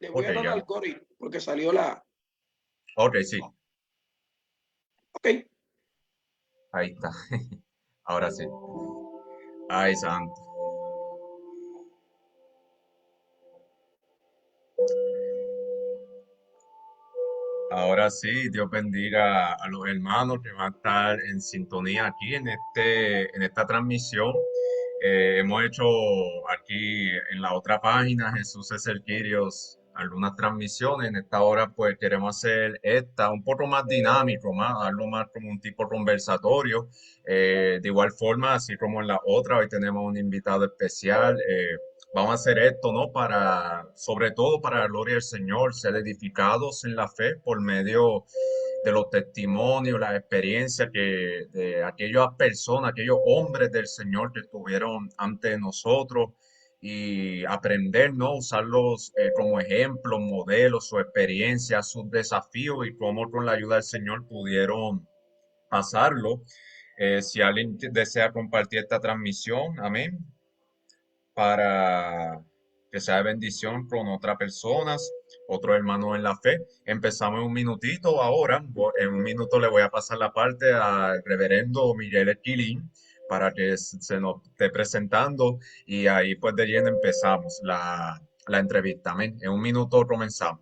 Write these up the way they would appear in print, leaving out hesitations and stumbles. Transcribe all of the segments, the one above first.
Le voy Ok, a dar ya. al Cori porque salió la. Ok, sí. Ok. Ahí está. Ahora sí. Ay, santo. Ahora sí, Dios bendiga a los hermanos que van a estar en sintonía aquí en esta transmisión. Hemos hecho aquí en la otra página, Jesús es el Quirios, algunas transmisiones. En esta hora, pues queremos hacer esta un poco más dinámico, más, algo más como un tipo conversatorio. De igual forma, así como en la otra, hoy tenemos un invitado especial. Vamos a hacer esto, ¿no? Para, sobre todo para la gloria del Señor, ser edificados en la fe por medio de los testimonios, las experiencias que de aquellas personas, aquellos hombres del Señor que estuvieron ante nosotros y aprender, ¿no? Usarlos como ejemplos, modelos, su experiencia, sus desafíos y cómo con la ayuda del Señor pudieron pasarlo. Si alguien desea compartir esta transmisión, amén, para que sea de bendición con otras personas, otros hermanos en la fe. Empezamos en un minutito ahora. En un minuto le voy a pasar la parte al reverendo Miguel Esquilín para que se nos esté presentando y ahí pues de lleno empezamos la entrevista. Amén. En un minuto comenzamos.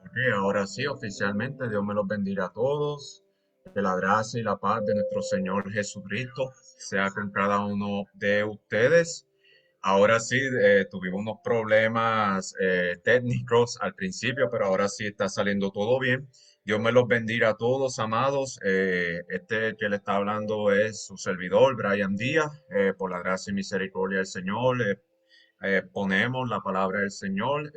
Ok, ahora sí, oficialmente, Dios me los bendiga a todos. Que la gracia y la paz de nuestro Señor Jesucristo sea con cada uno de ustedes. Ahora sí, tuvimos unos problemas técnicos al principio, pero ahora sí está saliendo todo bien. Dios me los bendiga a todos, amados. Este que le está hablando es su servidor, Brian Díaz. Por la gracia y misericordia del Señor, ponemos la palabra del Señor.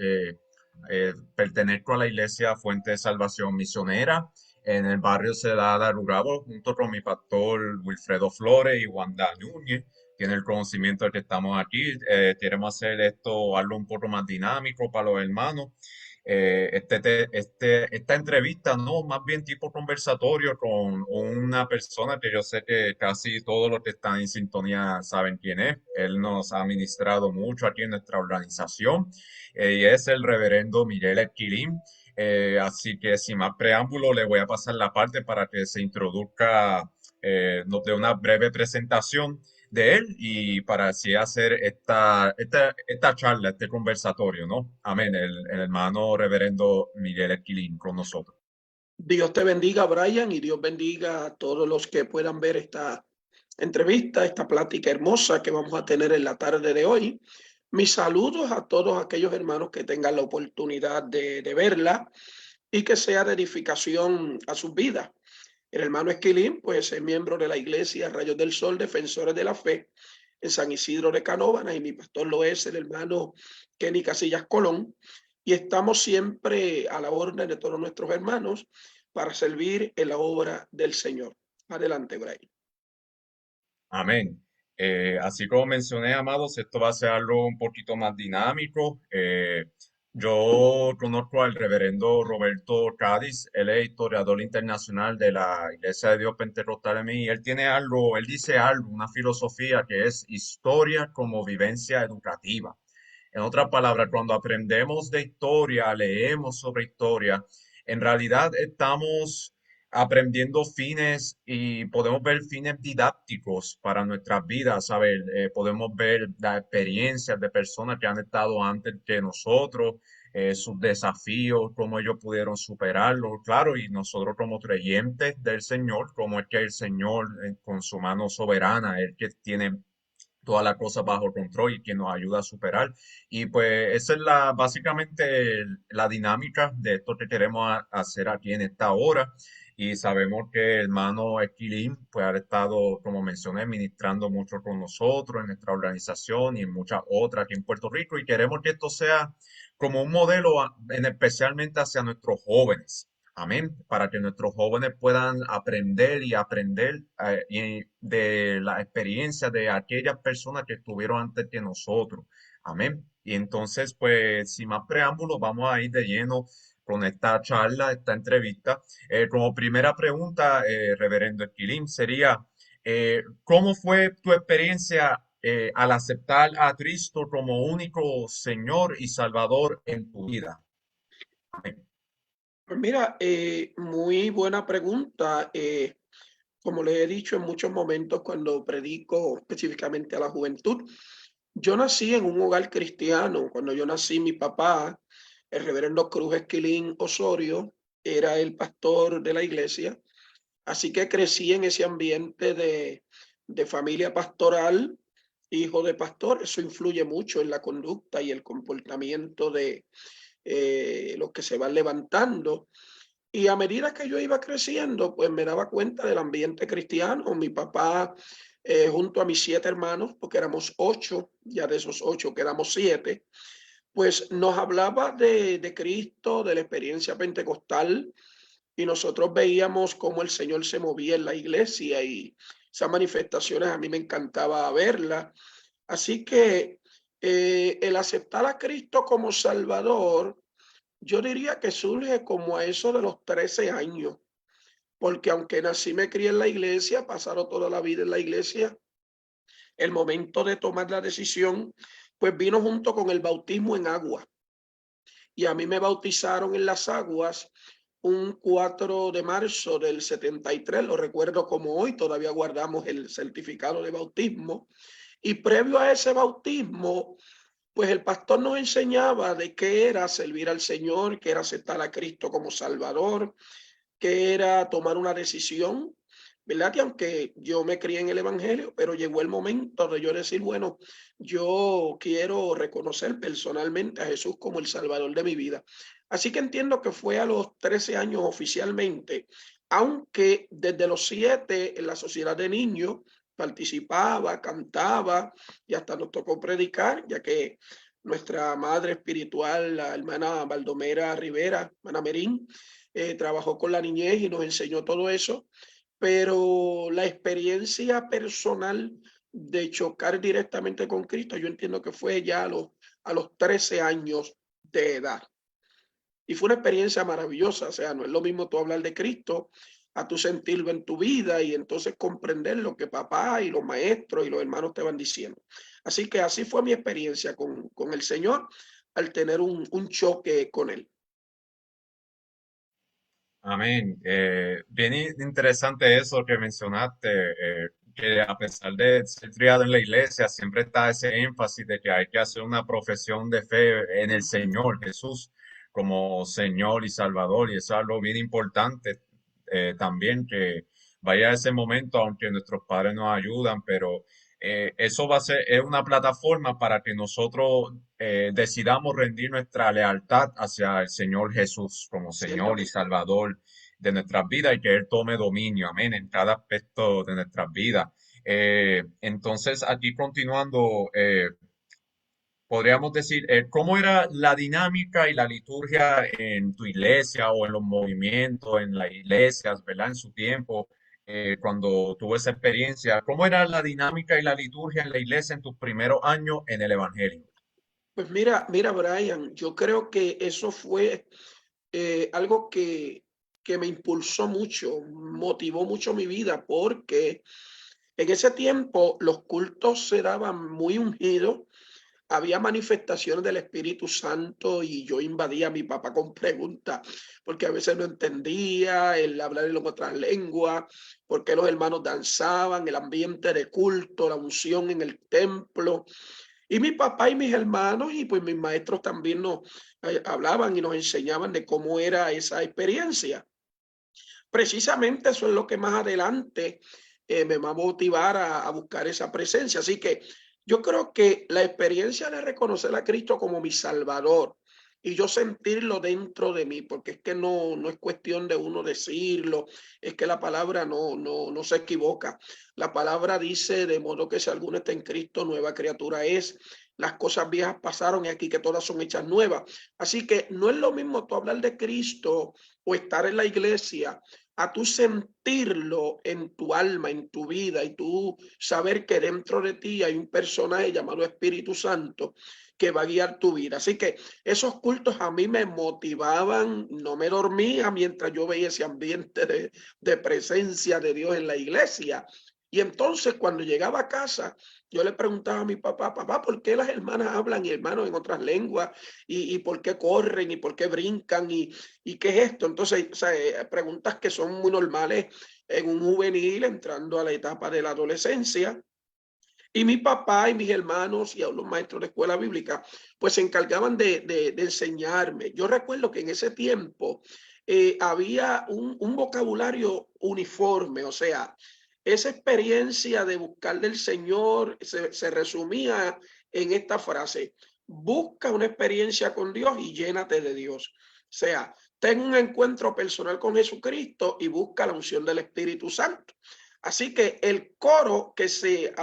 Pertenezco a la iglesia Fuente de Salvación Misionera en el barrio Cedada Darurabo, junto con mi pastor Wilfredo Flores y Wanda Núñez. Tiene el conocimiento de que estamos aquí. Queremos hacer esto algo un poco más dinámico para los hermanos. Esta entrevista, no, más bien tipo conversatorio con una persona que yo sé que casi todos los que están en sintonía saben quién es. Él nos ha ministrado mucho aquí en nuestra organización y es el reverendo Miguel Esquilín. Así que sin más preámbulo, le voy a pasar la parte para que se introduzca, nos dé una breve presentación de él y para así hacer esta charla, este conversatorio, ¿no? Amén. El hermano reverendo Miguel Esquilín con nosotros. Dios te bendiga, Brian, y Dios bendiga a todos los que puedan ver esta entrevista, esta plática hermosa que vamos a tener en la tarde de hoy. Mis saludos a todos aquellos hermanos que tengan la oportunidad de verla y que sea de edificación a sus vidas. El hermano Esquilín, pues es miembro de la iglesia Rayos del Sol, Defensores de la Fe. en San Isidro de Canóvanas y mi pastor lo es el hermano Kenny Casillas Colón. Y estamos siempre a la orden de todos nuestros hermanos para servir en la obra del Señor. Adelante, Brian. Amén. Así como mencioné, amados, esto va a ser algo un poquito más dinámico. Yo conozco al reverendo Roberto Cádiz, él es historiador internacional de la Iglesia de Dios Pentecostal en mí, y él tiene algo, él dice algo, una filosofía que es historia como vivencia educativa. En otras palabras, cuando aprendemos de historia, leemos sobre historia, en realidad estamos aprendiendo fines y podemos ver fines didácticos para nuestras vidas, ¿sabes? Podemos ver las experiencias de personas que han estado antes que nosotros, sus desafíos, cómo ellos pudieron superarlos, claro, y nosotros como creyentes del Señor, cómo es que el Señor con su mano soberana, el que tiene todas las cosas bajo control y que nos ayuda a superar. Y pues esa es básicamente la dinámica de esto que queremos hacer aquí en esta hora. Y sabemos que el hermano Esquilín pues ha estado, como mencioné, ministrando mucho con nosotros en nuestra organización y en muchas otras aquí en Puerto Rico. Y queremos que esto sea como un modelo especialmente hacia nuestros jóvenes. Amén. Para que nuestros jóvenes puedan aprender y aprender de la experiencia de aquellas personas que estuvieron antes que nosotros. Amén. Y entonces, pues, sin más preámbulos, vamos a ir de lleno con esta charla, esta entrevista. Como primera pregunta, Reverendo Esquilín, sería, ¿cómo fue tu experiencia al aceptar a Cristo como único Señor y Salvador en tu vida? Amén. Pues mira, muy buena pregunta. Como les he dicho en muchos momentos cuando predico específicamente a la juventud, yo nací en un hogar cristiano. Cuando yo nací, mi papá, el reverendo Cruz Esquilín Osorio, era el pastor de la iglesia. Así que crecí en ese ambiente de familia pastoral, hijo de pastor. Eso influye mucho en la conducta y el comportamiento de los que se van levantando. Y a medida que yo iba creciendo, pues me daba cuenta del ambiente cristiano. Mi papá, junto a mis 7 hermanos, porque éramos 8, ya de esos 8 quedamos 7, pues nos hablaba de Cristo, de la experiencia pentecostal, y nosotros veíamos cómo el Señor se movía en la iglesia y esas manifestaciones a mí me encantaba verlas. Así que el aceptar a Cristo como Salvador, yo diría que surge como a eso de los 13 años, porque aunque nací, me crié en la iglesia, pasaron toda la vida en la iglesia, el momento de tomar la decisión, pues vino junto con el bautismo en agua. Y a mí me bautizaron en las aguas un 4 de marzo del 73, lo recuerdo como hoy, todavía guardamos el certificado de bautismo. Y previo a ese bautismo, pues el pastor nos enseñaba de qué era servir al Señor, qué era aceptar a Cristo como Salvador, qué era tomar una decisión, ¿verdad? Que aunque yo me crié en el Evangelio, pero llegó el momento de yo decir, bueno, yo quiero reconocer personalmente a Jesús como el Salvador de mi vida. Así que entiendo que fue a los 13 años oficialmente, aunque desde los 7 en la sociedad de niños participaba, cantaba y hasta nos tocó predicar, ya que nuestra madre espiritual, la hermana Baldomera Rivera, hermana Merín, trabajó con la niñez y nos enseñó todo eso, pero la experiencia personal de chocar directamente con Cristo, yo entiendo que fue ya a los 13 años de edad. Y fue una experiencia maravillosa, o sea, no es lo mismo tú hablar de Cristo a tú sentirlo en tu vida y entonces comprender lo que papá y los maestros y los hermanos te van diciendo. Así que así fue mi experiencia con el Señor al tener un choque con él. Amén. Bien interesante eso que mencionaste, que a pesar de ser criado en la iglesia, siempre está ese énfasis de que hay que hacer una profesión de fe en el Señor Jesús como Señor y Salvador, y eso es algo bien importante también, que vaya a ese momento, aunque nuestros padres nos ayudan, pero eso va a ser, es una plataforma para que nosotros decidamos rendir nuestra lealtad hacia el Señor Jesús como Señor y Ciertamente. Salvador de nuestras vidas y que Él tome dominio, amén, en cada aspecto de nuestras vidas. Entonces, aquí continuando, podríamos decir, ¿cómo era la dinámica y la liturgia en tu iglesia o en los movimientos, en las iglesias, ¿verdad? En su tiempo, cuando tuve esa experiencia, ¿cómo era la dinámica y la liturgia en la iglesia en tus primeros años en el Evangelio? Pues mira, Brian, yo creo que eso fue algo que me impulsó mucho, motivó mucho mi vida, porque en ese tiempo los cultos se daban muy ungidos, había manifestaciones del Espíritu Santo y yo invadía a mi papá con preguntas, porque a veces no entendía el hablar en otras lenguas, porque los hermanos danzaban, el ambiente de culto, la unción en el templo. Y mi papá y mis hermanos y pues mis maestros también nos hablaban y nos enseñaban de cómo era esa experiencia. Precisamente eso es lo que más adelante me va a motivar a buscar esa presencia. Así que yo creo que la experiencia de reconocer a Cristo como mi Salvador y yo sentirlo dentro de mí, porque es que no es cuestión de uno decirlo, es que la palabra no se equivoca. La palabra dice, de modo que si alguno está en Cristo, nueva criatura es. Las cosas viejas pasaron y aquí que todas son hechas nuevas. Así que no es lo mismo tú hablar de Cristo o estar en la iglesia a tú sentirlo en tu alma, en tu vida, y tú saber que dentro de ti hay un personaje llamado Espíritu Santo que va a guiar tu vida. Así que esos cultos a mí me motivaban, no me dormía mientras yo veía ese ambiente de presencia de Dios en la iglesia. Y entonces cuando llegaba a casa, yo le preguntaba a mi papá, papá, ¿por qué las hermanas hablan y hermanos en otras lenguas? Y por qué corren? ¿Y por qué brincan? ¿Y qué es esto? Entonces, o sea, preguntas que son muy normales en un juvenil entrando a la etapa de la adolescencia. Y mi papá y mis hermanos y a los maestros de escuela bíblica, pues se encargaban de enseñarme. Yo recuerdo que en ese tiempo había un vocabulario uniforme, o sea, esa experiencia de buscar del Señor se resumía en esta frase: busca una experiencia con Dios y llénate de Dios. O sea, ten un encuentro personal con Jesucristo y busca la unción del Espíritu Santo. Así que el coro que se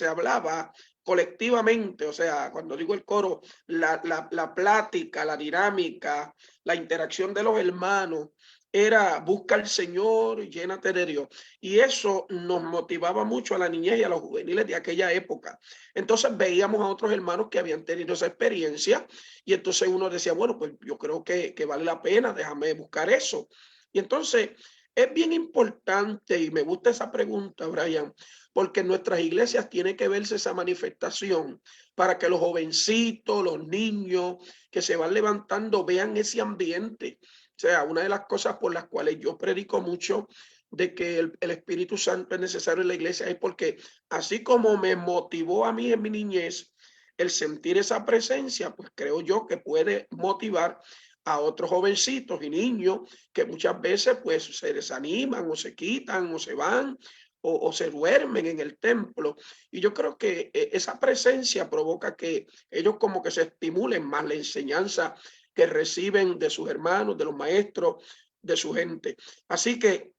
hablaba colectivamente, o sea, cuando digo el coro, la plática, la dinámica, la interacción de los hermanos, era busca al Señor, llénate de Dios. Y eso nos motivaba mucho a la niñez y a los juveniles de aquella época. Entonces veíamos a otros hermanos que habían tenido esa experiencia y entonces uno decía, bueno, pues yo creo que vale la pena, déjame buscar eso. Y entonces es bien importante y me gusta esa pregunta, Brian, porque en nuestras iglesias tiene que verse esa manifestación para que los jovencitos, los niños que se van levantando vean ese ambiente. O sea, una de las cosas por las cuales yo predico mucho de que el Espíritu Santo es necesario en la iglesia es porque así como me motivó a mí en mi niñez el sentir esa presencia, pues creo yo que puede motivar a otros jovencitos y niños que muchas veces pues se desaniman o se quitan o se van o se duermen en el templo. Y yo creo que esa presencia provoca que ellos como que se estimulen más la enseñanza que reciben de sus hermanos, de los maestros, de su gente. Así que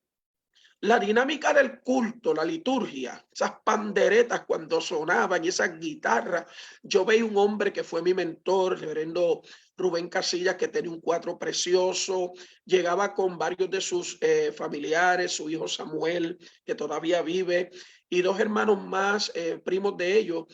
la dinámica del culto, la liturgia, esas panderetas cuando sonaban y esas guitarras. Yo veía un hombre que fue mi mentor, el reverendo Rubén Casillas, que tenía un cuatro precioso. Llegaba con varios de sus familiares, su hijo Samuel, que todavía vive, y dos hermanos más, primos de ellos.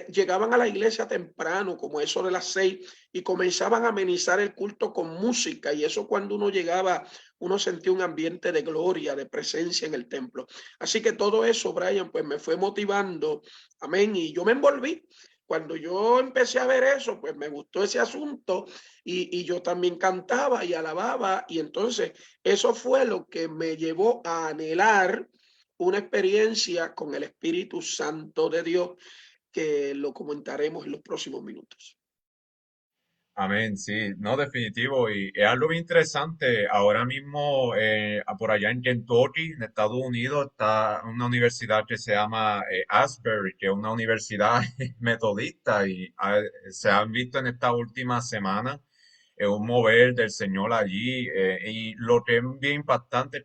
Llegaban a la iglesia temprano, como eso de las 6, y comenzaban a amenizar el culto con música. Y eso cuando uno llegaba uno sentía un ambiente de gloria, de presencia en el templo. Así que todo eso, Brian, pues me fue motivando, amén, y yo me envolví. Cuando yo empecé a ver eso, pues me gustó ese asunto y yo también cantaba y alababa y entonces eso fue lo que me llevó a anhelar una experiencia con el Espíritu Santo de Dios que lo comentaremos en los próximos minutos. Amén, sí, no, definitivo. Y es algo bien interesante. Ahora mismo, por allá en Kentucky, en Estados Unidos, está una universidad que se llama Asbury, que es una universidad metodista y se han visto en esta última semana un mover del Señor allí. Y lo que es bien impactante es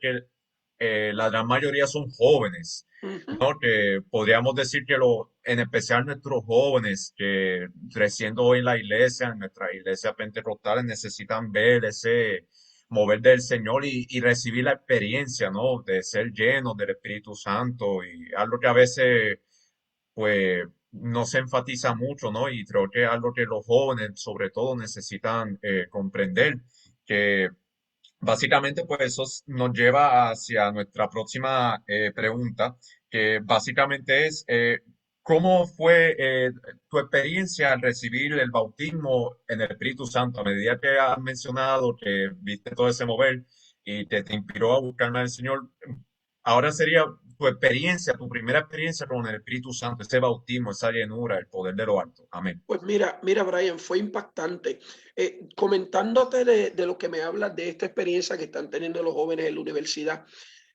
que la gran mayoría son jóvenes. Ujú. ¿no? Que podríamos decir que en especial nuestros jóvenes que creciendo hoy en la iglesia, en nuestra iglesia pentecostal, necesitan ver ese mover del Señor y recibir la experiencia, ¿no? De ser llenos del Espíritu Santo y algo que a veces, pues, no se enfatiza mucho, ¿no? Y creo que es algo que los jóvenes, sobre todo, necesitan comprender, que básicamente, pues eso nos lleva hacia nuestra próxima pregunta, que básicamente es, ¿cómo fue tu experiencia al recibir el bautismo en el Espíritu Santo? A medida que has mencionado que viste todo ese mover y te inspiró a buscar más al Señor, ahora sería tu experiencia, tu primera experiencia con el Espíritu Santo, ese bautismo, esa llenura, el poder de lo alto. Amén. Pues mira, Brian, fue impactante. Comentándote de lo que me hablas de esta experiencia que están teniendo los jóvenes en la universidad,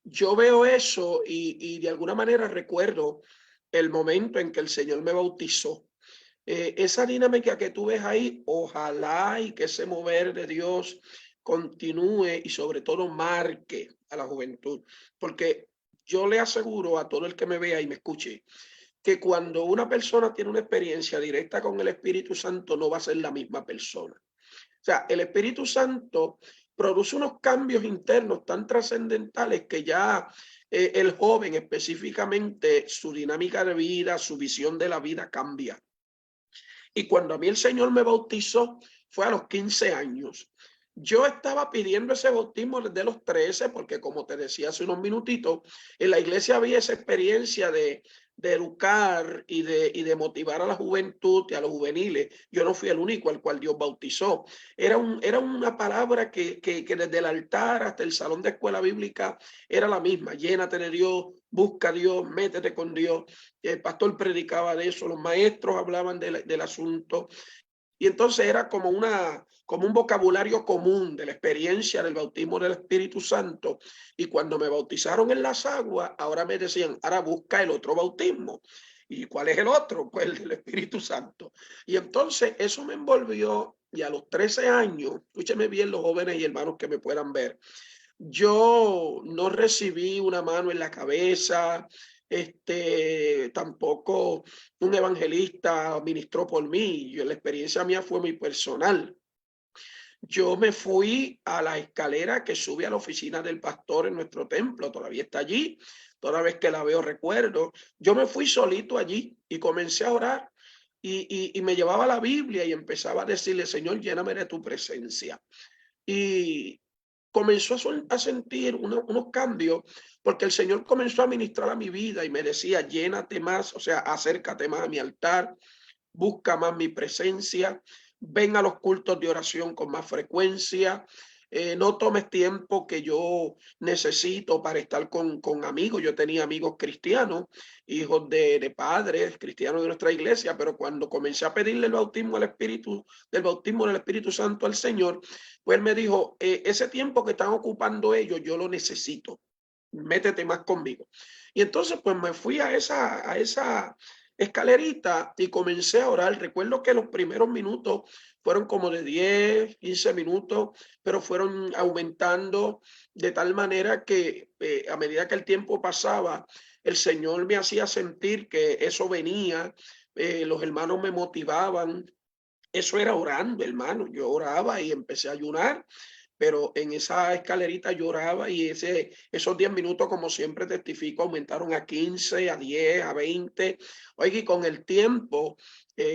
yo veo eso y de alguna manera recuerdo el momento en que el Señor me bautizó. Esa dinámica que tú ves ahí, ojalá y que ese mover de Dios continúe y sobre todo marque a la juventud, porque yo le aseguro a todo el que me vea y me escuche que cuando una persona tiene una experiencia directa con el Espíritu Santo no va a ser la misma persona. O sea, el Espíritu Santo produce unos cambios internos tan trascendentales que ya el joven específicamente su dinámica de vida, su visión de la vida cambia. Y cuando a mí el Señor me bautizó, fue a los 15 años. Yo estaba pidiendo ese bautismo desde los 13, porque como te decía hace unos minutitos, en la iglesia había esa experiencia de educar y de motivar a la juventud y a los juveniles. Yo no fui el único al cual Dios bautizó. Era una palabra que desde el altar hasta el salón de escuela bíblica era la misma. Llénate de Dios, busca a Dios, métete con Dios. El pastor predicaba de eso, los maestros hablaban del asunto. Y entonces era como un vocabulario común de la experiencia del bautismo del Espíritu Santo. Y cuando me bautizaron en las aguas, ahora me decían, ahora busca el otro bautismo. ¿Y cuál es el otro? Pues el del Espíritu Santo. Y entonces eso me envolvió y a los 13 años, escúcheme bien los jóvenes y hermanos que me puedan ver, yo no recibí una mano en la cabeza, tampoco un evangelista ministró por mí. La experiencia mía fue muy personal. Yo me fui a la escalera que sube a la oficina del pastor en nuestro templo, todavía está allí, toda vez que la veo recuerdo. Yo me fui solito allí y comencé a orar y me llevaba la Biblia y empezaba a decirle, Señor, lléname de tu presencia. Y comenzó a sentir unos cambios porque el Señor comenzó a ministrar a mi vida y me decía, llénate más, o sea, acércate más a mi altar, busca más mi presencia, ven a los cultos de oración con más frecuencia, no tomes tiempo que yo necesito para estar con amigos. Yo tenía amigos cristianos, hijos de padres cristianos de nuestra iglesia, pero cuando comencé a pedirle el bautismo al Espíritu, del bautismo del Espíritu Santo al Señor, pues él me dijo, ese tiempo que están ocupando ellos, yo lo necesito, métete más conmigo. Y entonces pues me fui a esa escalerita y comencé a orar. Recuerdo que los primeros minutos fueron como de 10, 15 minutos, pero fueron aumentando de tal manera que a medida que el tiempo pasaba, el Señor me hacía sentir que eso venía, los hermanos me motivaban. Eso era orando, hermano. Yo oraba y empecé a ayunar, pero en esa escalerita lloraba y esos 10 minutos, como siempre testifico, aumentaron a 15, a 10, a 20. Oiga, y con el tiempo,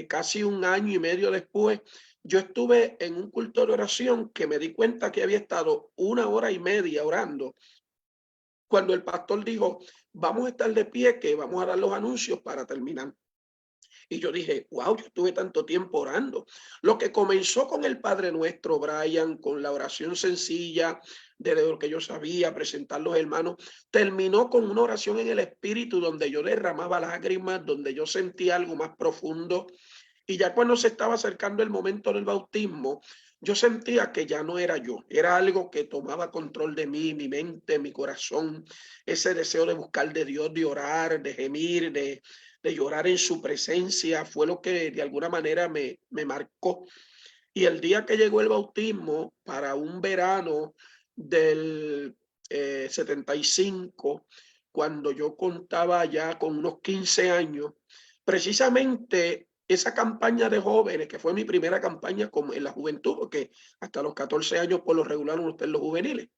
casi un año y medio después, yo estuve en un culto de oración que me di cuenta que había estado una hora y media orando. Cuando el pastor dijo, vamos a estar de pie, que vamos a dar los anuncios para terminar. Y yo dije, wow, yo estuve tanto tiempo orando. Lo que comenzó con el Padre Nuestro, Brian, con la oración sencilla de lo que yo sabía, presentar los hermanos, terminó con una oración en el Espíritu donde yo derramaba lágrimas, donde yo sentía algo más profundo. Y ya cuando se estaba acercando el momento del bautismo, yo sentía que ya no era yo, era algo que tomaba control de mí, mi mente, mi corazón, ese deseo de buscar de Dios, de orar, de gemir, de llorar en su presencia, fue lo que de alguna manera me marcó. Y el día que llegó el bautismo para un verano del 75, cuando yo contaba ya con unos 15 años, precisamente esa campaña de jóvenes, que fue mi primera campaña en la juventud, porque hasta los 14 años por lo regular uno está en los juveniles.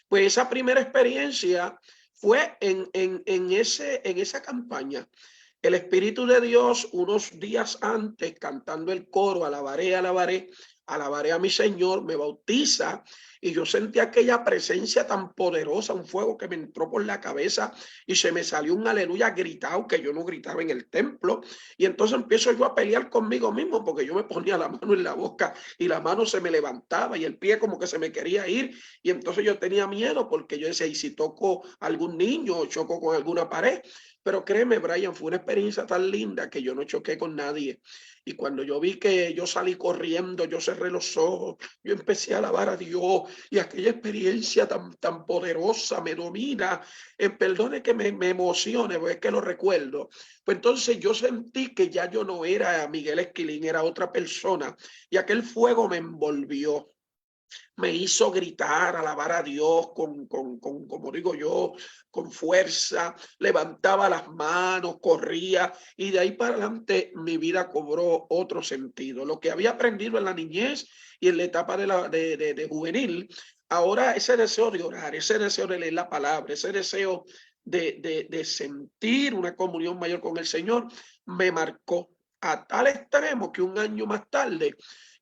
Pues esa primera experiencia fue en esa campaña. El Espíritu de Dios, unos días antes, cantando el coro, alabaré, alabaré, alabaré a mi Señor, me bautiza y yo sentí aquella presencia tan poderosa, un fuego que me entró por la cabeza y se me salió un aleluya gritado que yo no gritaba en el templo. Y entonces empiezo yo a pelear conmigo mismo porque yo me ponía la mano en la boca y la mano se me levantaba y el pie como que se me quería ir. Y entonces yo tenía miedo porque yo decía, ¿y si toco a algún niño o choco con alguna pared? Pero créeme, Brian, fue una experiencia tan linda que yo no choqué con nadie. Y cuando yo vi que yo salí corriendo, yo cerré los ojos, yo empecé a alabar a Dios y aquella experiencia tan poderosa me domina. Perdone que me emocione, porque es que lo recuerdo. Pues entonces yo sentí que ya yo no era Miguel Esquilín, era otra persona y aquel fuego me envolvió, me hizo gritar, alabar a Dios como digo yo, con fuerza, levantaba las manos, corría y de ahí para adelante mi vida cobró otro sentido. Lo que había aprendido en la niñez y en la etapa de juvenil, ahora ese deseo de orar, ese deseo de leer la palabra, ese deseo de sentir una comunión mayor con el Señor, me marcó a tal extremo que un año más tarde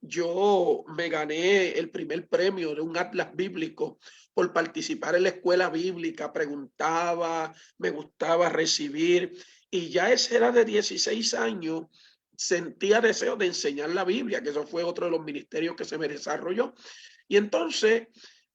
yo me gané el primer premio de un atlas bíblico por participar en la escuela bíblica, preguntaba, me gustaba recibir y ya ese era de 16 años, sentía deseo de enseñar la Biblia, que eso fue otro de los ministerios que se me desarrolló. Y entonces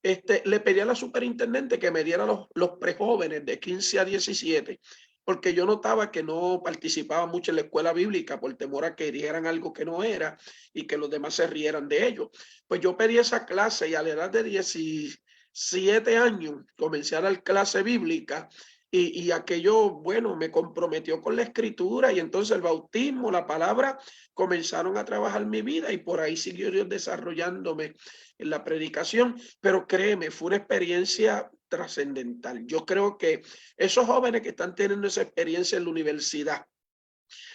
le pedí a la superintendente que me diera los prejóvenes de 15 a 17 porque yo notaba que no participaba mucho en la escuela bíblica por temor a que dijeran algo que no era y que los demás se rieran de ellos. Pues yo pedí esa clase y a la edad de 17 años comencé a dar clase bíblica y aquello, bueno, me comprometió con la escritura y entonces el bautismo, la palabra, comenzaron a trabajar mi vida y por ahí siguió Dios desarrollándome en la predicación, pero créeme, fue una experiencia trascendental. Yo creo que esos jóvenes que están teniendo esa experiencia en la universidad,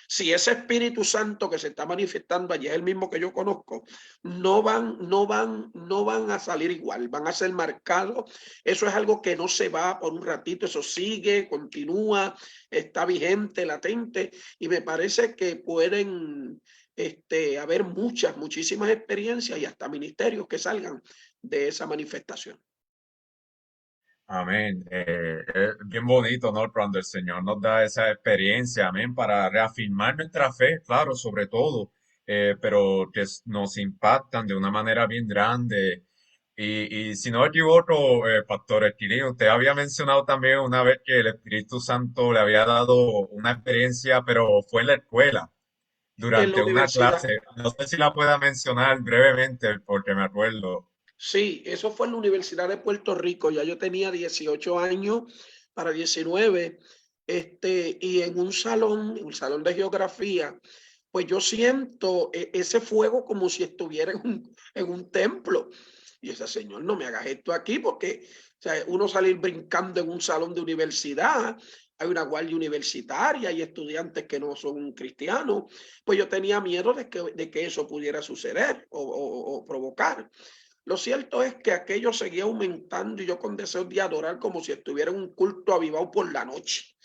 si ese Espíritu Santo que se está manifestando allí es el mismo que yo conozco, no van a salir igual, van a ser marcados. Eso es algo que no se va por un ratito, eso sigue, continúa, está vigente, latente, y me parece que pueden haber muchísimas experiencias y hasta ministerios que salgan de esa manifestación. Amén. Es bien bonito, ¿no? Cuando el Señor nos da esa experiencia, amén, para reafirmar nuestra fe, claro, sobre todo, pero que nos impactan de una manera bien grande. Y si no me equivoco, Pastor Esquilín, usted había mencionado también una vez que el Espíritu Santo le había dado una experiencia, pero fue en la escuela, En la durante una universidad. clase. No sé si la pueda mencionar brevemente, porque me acuerdo. Sí, eso fue en la Universidad de Puerto Rico. Ya yo tenía 18 años para 19, y en un salón de geografía, pues yo siento ese fuego como si estuviera en un templo. Y ese señor, no me hagas esto aquí porque, o sea, uno salir brincando en un salón de universidad, hay una guardia universitaria, hay estudiantes que no son cristianos, pues yo tenía miedo de que eso pudiera suceder o provocar. Lo cierto es que aquello seguía aumentando y yo con deseos de adorar como si estuviera en un culto avivado por la noche.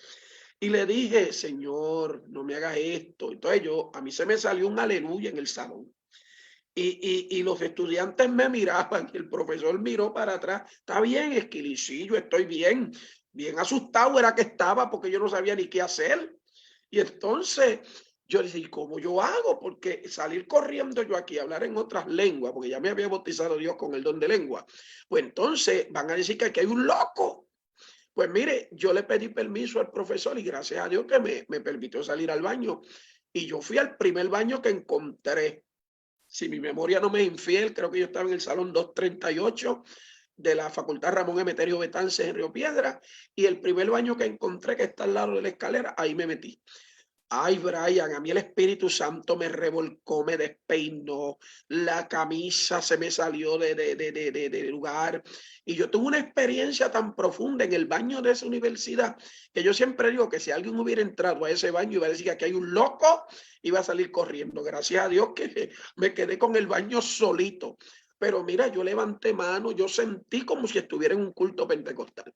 Y le dije, Señor, no me hagas esto. Entonces a mí se me salió un aleluya en el salón. Y los estudiantes me miraban y el profesor miró para atrás. Está bien, Esquilicillo, estoy bien. Bien asustado era que estaba porque yo no sabía ni qué hacer. Y entonces yo le dije, ¿y cómo yo hago? Porque salir corriendo yo aquí, hablar en otras lenguas, porque ya me había bautizado Dios con el don de lengua, pues entonces van a decir que aquí hay un loco. Pues mire, yo le pedí permiso al profesor y gracias a Dios que me permitió salir al baño. Y yo fui al primer baño que encontré. Si mi memoria no me es infiel, creo que yo estaba en el salón 238 de la Facultad Ramón Emeterio Betances en Río Piedra, y el primer baño que encontré que está al lado de la escalera, ahí me metí. Ay, Brian, a mí el Espíritu Santo me revolcó, me despeinó, la camisa se me salió de lugar. Y yo tuve una experiencia tan profunda en el baño de esa universidad que yo siempre digo que si alguien hubiera entrado a ese baño iba a decir que aquí hay un loco, iba a salir corriendo. Gracias a Dios que me quedé con el baño solito. Pero mira, yo levanté mano, yo sentí como si estuviera en un culto pentecostal.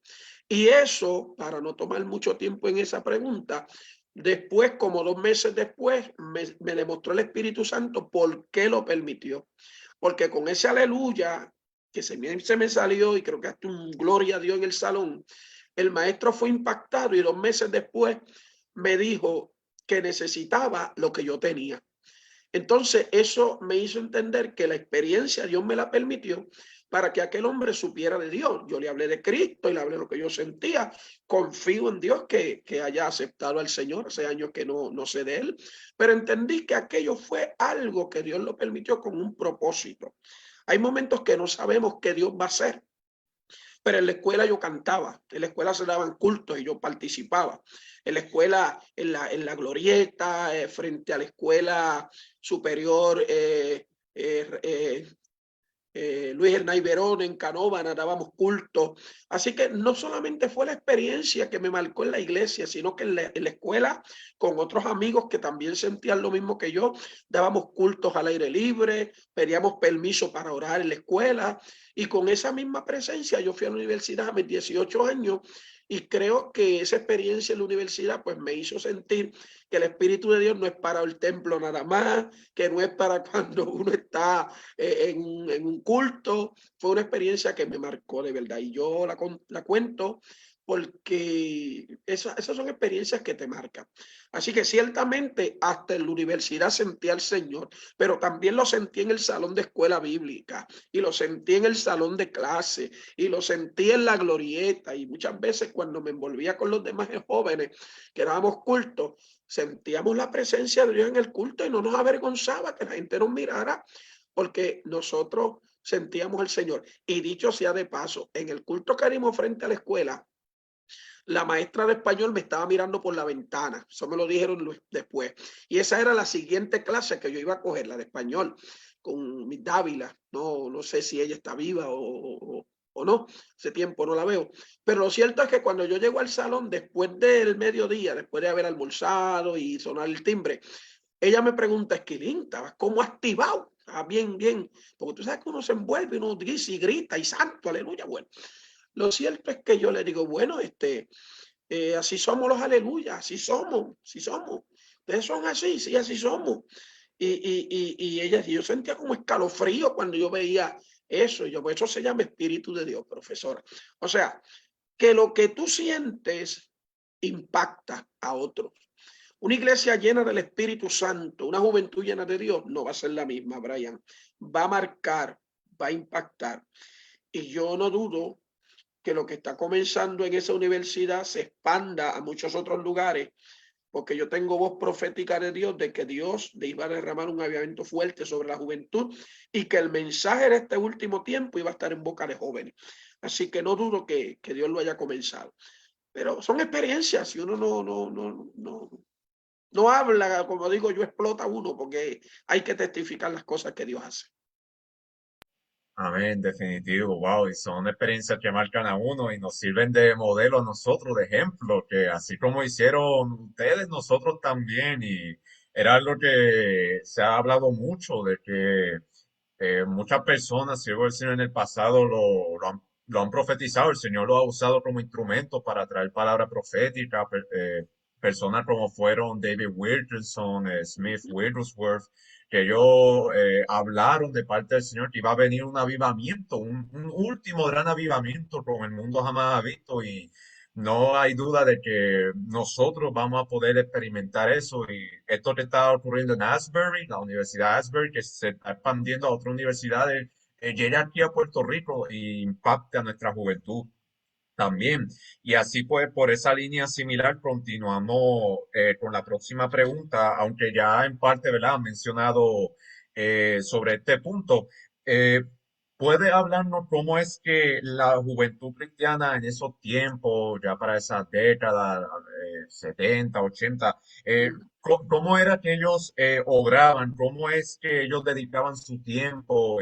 Y eso, para no tomar mucho tiempo en esa pregunta, después, como 2 meses después, me demostró el Espíritu Santo por qué lo permitió. Porque con ese aleluya que se me salió y creo que hasta un gloria a Dios en el salón, el maestro fue impactado y 2 meses después me dijo que necesitaba lo que yo tenía. Entonces, eso me hizo entender que la experiencia Dios me la permitió para que aquel hombre supiera de Dios. Yo le hablé de Cristo y le hablé de lo que yo sentía. Confío en Dios que haya aceptado al Señor. Hace años que no sé de él, pero entendí que aquello fue algo que Dios lo permitió con un propósito. Hay momentos que no sabemos qué Dios va a hacer. Pero en la escuela yo cantaba, en la escuela se daban cultos y yo participaba. En la escuela, en la glorieta, frente a la escuela superior, Luis Hernán Verón en Canóvana dábamos culto. Así que no solamente fue la experiencia que me marcó en la iglesia, sino que en la escuela, con otros amigos que también sentían lo mismo que yo, dábamos cultos al aire libre, pedíamos permiso para orar en la escuela. Y con esa misma presencia, yo fui a la universidad a mis 18 años y creo que esa experiencia en la universidad pues me hizo sentir que el Espíritu de Dios no es para el templo nada más, que no es para cuando uno está en un culto. Fue una experiencia que me marcó de verdad y yo la cuento porque esas son experiencias que te marcan. Así que ciertamente hasta en la universidad sentí al Señor, pero también lo sentí en el salón de escuela bíblica y lo sentí en el salón de clase y lo sentí en la glorieta y muchas veces cuando me envolvía con los demás jóvenes que dábamos culto, sentíamos la presencia de Dios en el culto y no nos avergonzaba que la gente nos mirara porque nosotros sentíamos al Señor. Y dicho sea de paso, en el culto que dimos frente a la escuela, la maestra de español me estaba mirando por la ventana. Eso me lo dijeron después. Y esa era la siguiente clase que yo iba a coger, la de español, con mi Dávila. No sé si ella está viva o no. Hace tiempo no la veo. Pero lo cierto es que cuando yo llego al salón, después del mediodía, después de haber almorzado y sonar el timbre, ella me pregunta, Esquilín, ¿estabas como activado? Ah, bien, bien. Porque tú sabes que uno se envuelve, uno dice y grita y santo, aleluya. Bueno, lo cierto es que yo le digo, bueno, así somos los aleluyas, así somos, así somos. Ustedes son así, sí, así somos. Y ella, yo sentía como escalofrío cuando yo veía eso. Y yo, pues eso se llama Espíritu de Dios, profesora. O sea, que lo que tú sientes impacta a otros. Una iglesia llena del Espíritu Santo, una juventud llena de Dios, no va a ser la misma, Brian. Va a marcar, va a impactar. Y yo no dudo que lo que está comenzando en esa universidad se expanda a muchos otros lugares, porque yo tengo voz profética de Dios iba a derramar un avivamiento fuerte sobre la juventud y que el mensaje de este último tiempo iba a estar en boca de jóvenes. Así que no dudo que Dios lo haya comenzado. Pero son experiencias y uno no habla, como digo yo, explota uno porque hay que testificar las cosas que Dios hace. Amén, definitivo, wow, y son experiencias que marcan a uno y nos sirven de modelo a nosotros, de ejemplo, que así como hicieron ustedes, nosotros también, y era algo que se ha hablado mucho, de que muchas personas, siervos del Señor en el pasado, lo han profetizado, el Señor lo ha usado como instrumento para traer palabra profética, personas como fueron David Wilkerson, Smith Wigglesworth, que ellos hablaron de parte del Señor que iba a venir un avivamiento, un último gran avivamiento como el mundo jamás ha visto y no hay duda de que nosotros vamos a poder experimentar eso y esto que está ocurriendo en Asbury, la Universidad de Asbury, que se está expandiendo a otras universidades, llega aquí a Puerto Rico e impacta a nuestra juventud también. Y así pues, por esa línea similar, continuamos con la próxima pregunta, aunque ya en parte, ¿verdad?, han mencionado sobre este punto. Eh, ¿Puede hablarnos cómo es que la juventud cristiana en esos tiempos, ya para esa década, 70, 80, cómo era que ellos obraban? ¿Cómo es que ellos dedicaban su tiempo?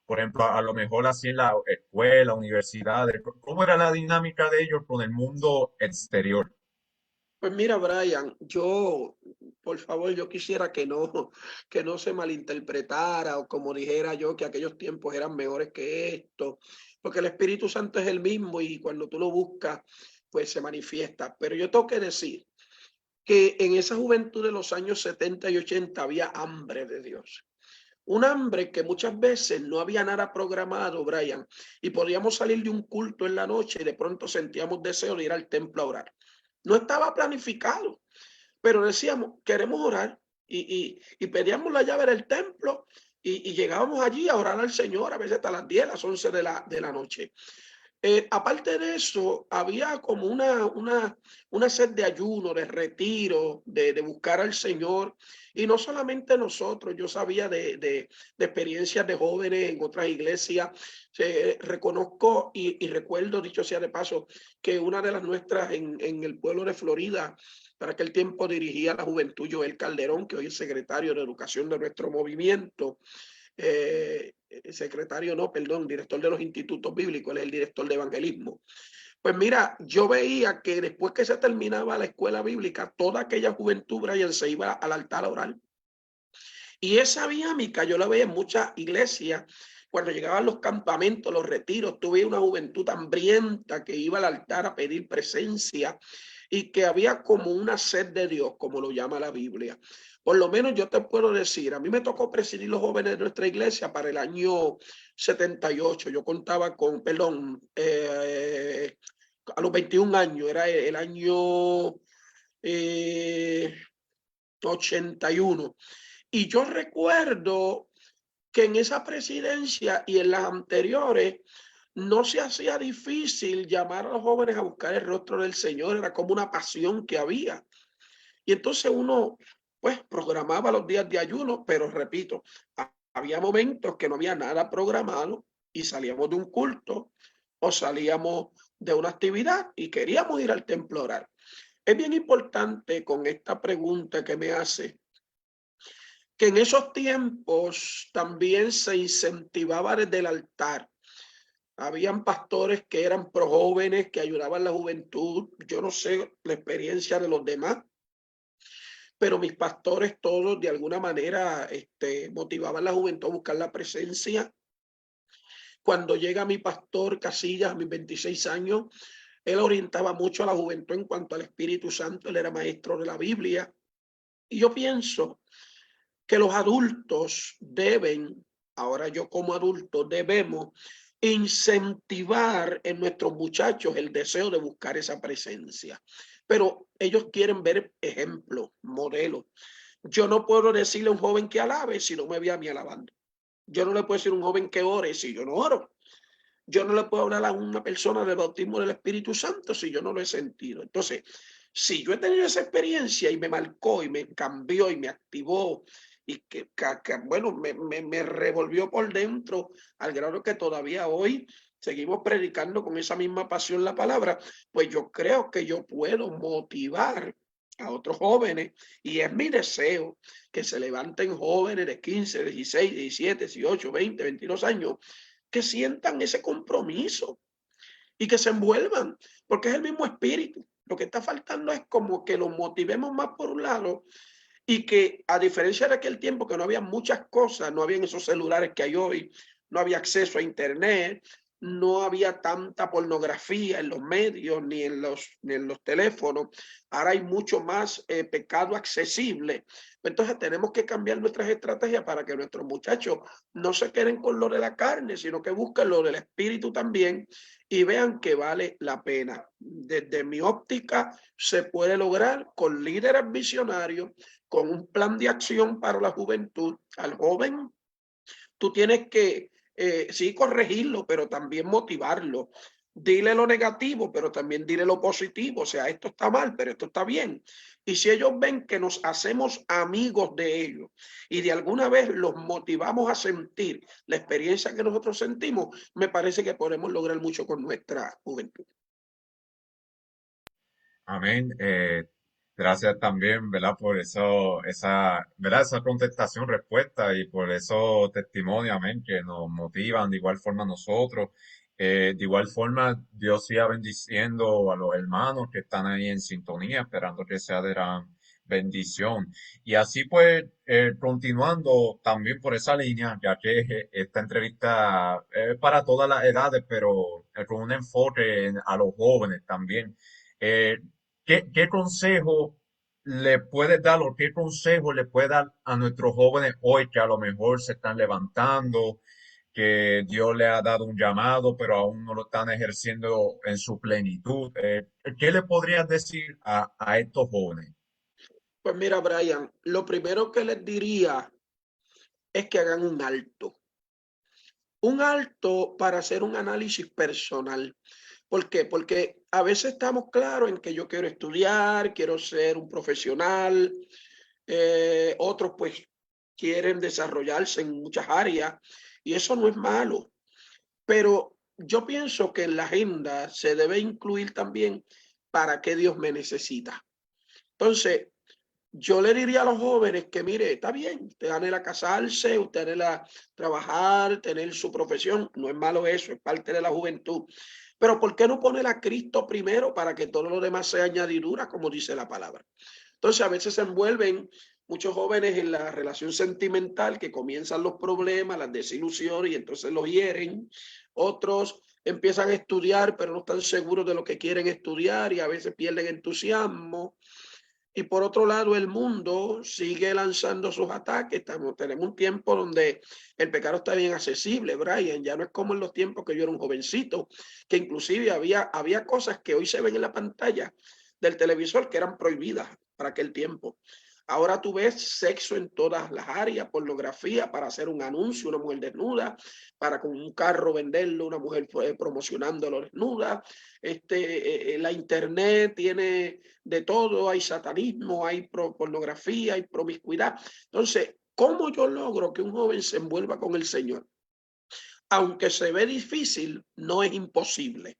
Por ejemplo, a lo mejor así en la escuela, universidades. ¿Cómo era la dinámica de ellos con el mundo exterior? Pues mira, Brian, por favor, yo quisiera que no se malinterpretara o como dijera yo que aquellos tiempos eran mejores que esto, porque el Espíritu Santo es el mismo y cuando tú lo buscas, pues se manifiesta. Pero yo tengo que decir que en esa juventud de los años 70 y 80 había hambre de Dios. Un hambre que muchas veces no había nada programado, Brian, y podíamos salir de un culto en la noche y de pronto sentíamos deseo de ir al templo a orar. No estaba planificado, pero decíamos, queremos orar y pedíamos la llave del templo y llegábamos allí a orar al Señor, a veces hasta las 10, las 11 de la noche. Aparte de eso, había como una sed de ayuno, de retiro, de buscar al Señor. Y no solamente nosotros, yo sabía de experiencias de jóvenes en otras iglesias. Reconozco y recuerdo, dicho sea de paso, que una de las nuestras en el pueblo de Florida, para aquel tiempo dirigía la juventud Joel Calderón, que hoy es secretario de Educación de nuestro movimiento. Secretario, no, perdón, director de los institutos bíblicos, él es el director de evangelismo. Pues mira, yo veía que después que se terminaba la escuela bíblica, toda aquella juventud, Brian, se iba al altar a orar. Y esa dinámica yo la veía en muchas iglesias. Cuando llegaban los campamentos, los retiros, tuve una juventud hambrienta que iba al altar a pedir presencia y que había como una sed de Dios, como lo llama la Biblia. Por lo menos yo te puedo decir, a mí me tocó presidir los jóvenes de nuestra iglesia para el año 78. Yo contaba con, perdón, a los 21 años, era el año 81. Y yo recuerdo que en esa presidencia y en las anteriores no se hacía difícil llamar a los jóvenes a buscar el rostro del Señor, era como una pasión que había. Y entonces uno, pues, programaba los días de ayuno, pero repito, había momentos que no había nada programado y salíamos de un culto o salíamos de una actividad y queríamos ir al templo a orar. Es bien importante con esta pregunta que me hace que en esos tiempos también se incentivaba desde el altar. Habían pastores que eran pro jóvenes, que ayudaban a la juventud. Yo no sé la experiencia de los demás, pero mis pastores todos de alguna manera motivaban a la juventud a buscar la presencia. Cuando llega mi pastor Casillas a mis 26 años, él orientaba mucho a la juventud en cuanto al Espíritu Santo. Él era maestro de la Biblia. Y yo pienso que los adultos deben, ahora yo como adulto, debemos incentivar en nuestros muchachos el deseo de buscar esa presencia. Pero ellos quieren ver ejemplos, modelos. Yo no puedo decirle a un joven que alabe si no me ve a mí alabando. Yo no le puedo decir a un joven que ore si yo no oro. Yo no le puedo hablar a una persona del bautismo del Espíritu Santo si yo no lo he sentido. Entonces, si yo he tenido esa experiencia y me marcó y me cambió y me activó y bueno, me revolvió por dentro al grado que todavía hoy seguimos predicando con esa misma pasión la palabra, pues yo creo que yo puedo motivar a otros jóvenes y es mi deseo que se levanten jóvenes de 15, 16, 17, 18, 20, 22 años que sientan ese compromiso y que se envuelvan, porque es el mismo espíritu. Lo que está faltando es como que los motivemos más por un lado y que a diferencia de aquel tiempo que no había muchas cosas, no habían esos celulares que hay hoy, no había acceso a internet, no había tanta pornografía en los medios ni en los teléfonos. Ahora hay mucho más pecado accesible. Entonces tenemos que cambiar nuestras estrategias para que nuestros muchachos no se queden con lo de la carne, sino que busquen lo del espíritu también y vean que vale la pena. Desde mi óptica se puede lograr con líderes visionarios, con un plan de acción para la juventud. Al joven tú tienes que, sí, corregirlo, pero también motivarlo. Dile lo negativo, pero también dile lo positivo. O sea, esto está mal, pero esto está bien. Y si ellos ven que nos hacemos amigos de ellos y de alguna vez los motivamos a sentir la experiencia que nosotros sentimos, me parece que podemos lograr mucho con nuestra juventud. Amén. Gracias también, ¿verdad? Por eso, ¿verdad? Esa contestación, respuesta y por eso testimonio, amén, que nos motivan de igual forma a nosotros. De igual forma, Dios siga bendiciendo a los hermanos que están ahí en sintonía, esperando que sea de gran bendición. Y así pues, continuando también por esa línea, ya que esta entrevista es para todas las edades, pero con un enfoque a los jóvenes también. Eh, ¿qué consejo le puedes dar o qué consejo le puede dar a nuestros jóvenes hoy que a lo mejor se están levantando, que Dios le ha dado un llamado, pero aún no lo están ejerciendo en su plenitud? ¿Qué le podrías decir a estos jóvenes? Pues mira, Brian, lo primero que les diría es que hagan un alto para hacer un análisis personal. ¿Por qué? Porque a veces estamos claros en que yo quiero estudiar, quiero ser un profesional, otros pues quieren desarrollarse en muchas áreas y eso no es malo, pero yo pienso que en la agenda se debe incluir también para qué Dios me necesita. Entonces, yo le diría a los jóvenes que, mire, está bien, usted anhela casarse, usted anhela trabajar, tener su profesión, no es malo eso, es parte de la juventud. Pero ¿por qué no poner a Cristo primero para que todo lo demás sea añadidura, como dice la palabra? Entonces, a veces se envuelven muchos jóvenes en la relación sentimental, que comienzan los problemas, las desilusiones, y entonces los hieren. Otros empiezan a estudiar, pero no están seguros de lo que quieren estudiar y a veces pierden entusiasmo. Y por otro lado, el mundo sigue lanzando sus ataques. Tenemos un tiempo donde el pecado está bien accesible, Brian. Ya no es como en los tiempos que yo era un jovencito, que inclusive había cosas que hoy se ven en la pantalla del televisor que eran prohibidas para aquel tiempo. Ahora tú ves sexo en todas las áreas, pornografía para hacer un anuncio, una mujer desnuda, para con un carro venderlo, una mujer promocionándolo desnuda. La internet tiene de todo, hay satanismo, hay pornografía, hay promiscuidad. Entonces, ¿cómo yo logro que un joven se envuelva con el Señor? Aunque se ve difícil, no es imposible.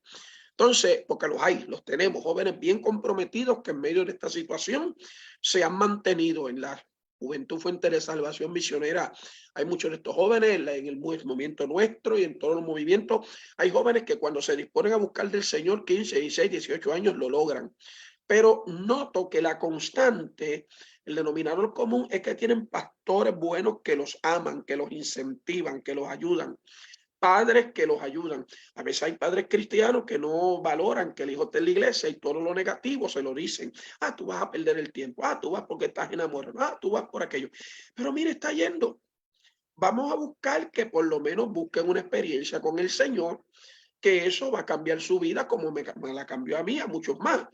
Entonces, porque los tenemos, jóvenes bien comprometidos que en medio de esta situación se han mantenido en la Juventud Fuente de Salvación Misionera. Hay muchos de estos jóvenes en el movimiento nuestro y en todos los movimientos. Hay jóvenes que cuando se disponen a buscar del Señor 15, 16, 18 años lo logran. Pero noto que la constante, el denominador común es que tienen pastores buenos que los aman, que los incentivan, que los ayudan, padres que los ayudan. A veces hay padres cristianos que no valoran que el hijo esté en la iglesia y todo lo negativo se lo dicen. Ah, tú vas a perder el tiempo. Ah, tú vas porque estás enamorado. Ah, tú vas por aquello. Pero mire, está yendo. Vamos a buscar que por lo menos busquen una experiencia con el Señor, que eso va a cambiar su vida como me la cambió a mí, a muchos más.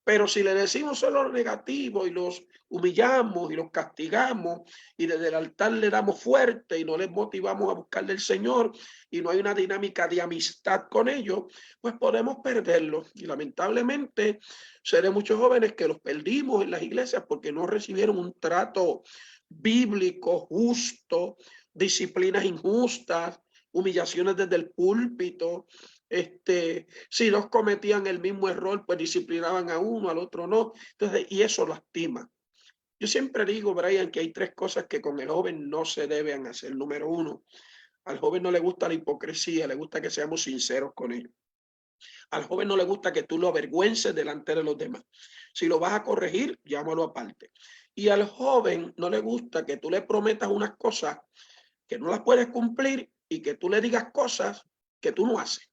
Pero si le decimos solo lo negativo y los humillamos y los castigamos y desde el altar le damos fuerte y no les motivamos a buscar del Señor y no hay una dinámica de amistad con ellos, pues podemos perderlos. Y lamentablemente seré muchos jóvenes que los perdimos en las iglesias porque no recibieron un trato bíblico, justo, disciplinas injustas, humillaciones desde el púlpito. Si dos cometían el mismo error, pues disciplinaban a uno, al otro no. Entonces, y eso lastima. Yo siempre digo, Brian, que hay tres cosas que con el joven no se deben hacer. Número uno, al joven no le gusta la hipocresía, le gusta que seamos sinceros con ellos. Al joven no le gusta que tú lo avergüences delante de los demás. Si lo vas a corregir, llámalo aparte. Y al joven no le gusta que tú le prometas unas cosas que no las puedes cumplir y que tú le digas cosas que tú no haces.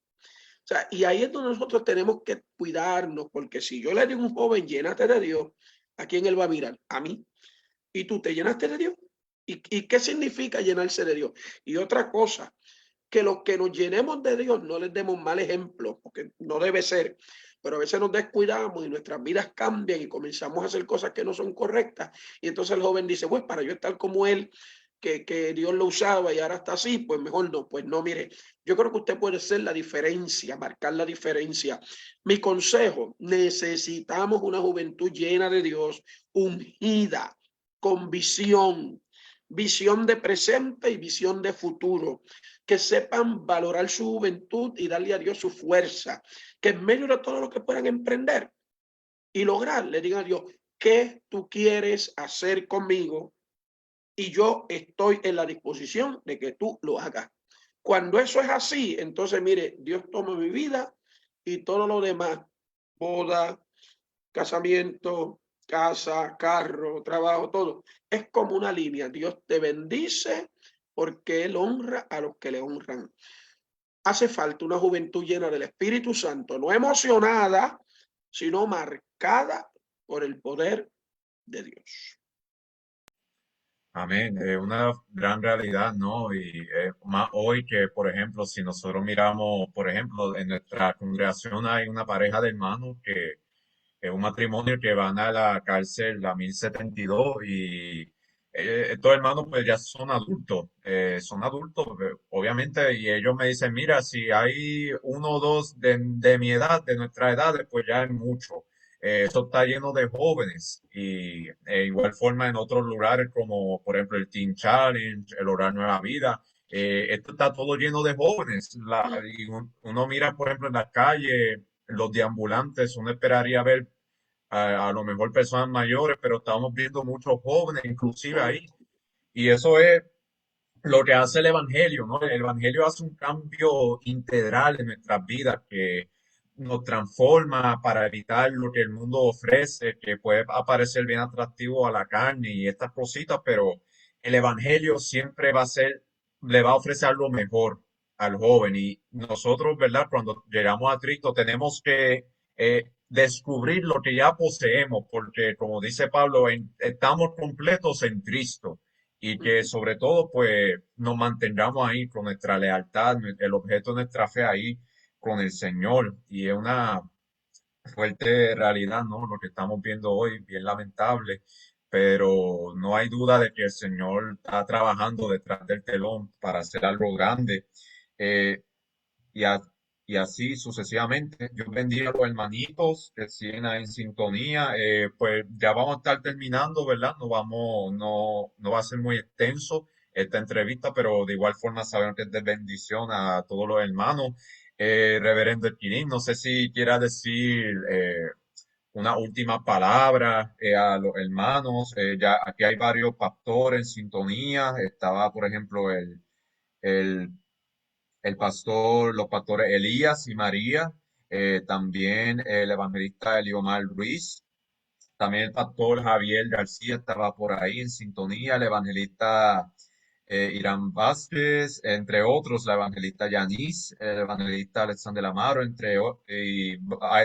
O sea, y ahí es donde nosotros tenemos que cuidarnos, porque si yo le digo a un joven, llénate de Dios, ¿a quién él va a mirar? A mí. ¿Y tú te llenaste de Dios? ¿Y qué significa llenarse de Dios? Y otra cosa, que los que nos llenemos de Dios no les demos mal ejemplo, porque no debe ser, pero a veces nos descuidamos y nuestras vidas cambian y comenzamos a hacer cosas que no son correctas. Y entonces el joven dice, pues para yo estar como él, que Dios lo usaba y ahora está así, pues mejor no. Pues no, mire, yo creo que usted puede ser la diferencia, marcar la diferencia. Mi consejo, necesitamos una juventud llena de Dios, ungida, con visión, visión de presente y visión de futuro, que sepan valorar su juventud y darle a Dios su fuerza, que en medio de todo lo que puedan emprender y lograr, le digan a Dios, ¿qué tú quieres hacer conmigo? Y yo estoy en la disposición de que tú lo hagas. Cuando eso es así, entonces mire, Dios toma mi vida y todo lo demás, boda, casamiento, casa, carro, trabajo, todo, es como una línea. Dios te bendice porque Él honra a los que le honran. Hace falta una juventud llena del Espíritu Santo, no emocionada, sino marcada por el poder de Dios. Amén, es una gran realidad, ¿no? Y más hoy que, por ejemplo, si nosotros miramos, por ejemplo, en nuestra congregación hay una pareja de hermanos que es un matrimonio que van a la cárcel a 1072 y estos hermanos pues ya son adultos obviamente y ellos me dicen, mira, si hay uno o dos de mi edad, de nuestra edad, pues ya es mucho. Eso está lleno de jóvenes y igual forma en otros lugares como por ejemplo el Teen Challenge, el Hogar Nueva Vida. Esto está todo lleno de jóvenes. Uno mira, por ejemplo, en la calle, los deambulantes, uno esperaría ver a lo mejor personas mayores, pero estamos viendo muchos jóvenes inclusive ahí. Y eso es lo que hace el Evangelio, ¿no? El Evangelio hace un cambio integral en nuestras vidas que nos transforma para evitar lo que el mundo ofrece, que puede parecer bien atractivo a la carne y estas cositas, pero el Evangelio siempre va a ser, le va a ofrecer algo mejor al joven. Y nosotros, ¿verdad? Cuando llegamos a Cristo tenemos que descubrir lo que ya poseemos, porque como dice Pablo, estamos completos en Cristo y que sobre todo pues nos mantengamos ahí con nuestra lealtad, el objeto de nuestra fe ahí con el Señor. Y es una fuerte realidad, ¿no? Lo que estamos viendo hoy, bien lamentable, pero no hay duda de que el Señor está trabajando detrás del telón para hacer algo grande. Eh, y, a- y así sucesivamente. Yo bendiga a los hermanitos que siguen ahí en sintonía. Pues ya vamos a estar terminando, ¿verdad? No va a ser muy extenso esta entrevista, pero de igual forma sabemos que es de bendición a todos los hermanos. Reverendo Esquilín, no sé si quiera decir una última palabra a los hermanos. Ya aquí hay varios pastores en sintonía. Estaba, por ejemplo, el los pastores Elías y María, también el evangelista Eliomar Ruiz, también el pastor Javier García estaba por ahí en sintonía, el evangelista Irán Vázquez, entre otros, la evangelista Yanis, el evangelista Alexander Amaro, y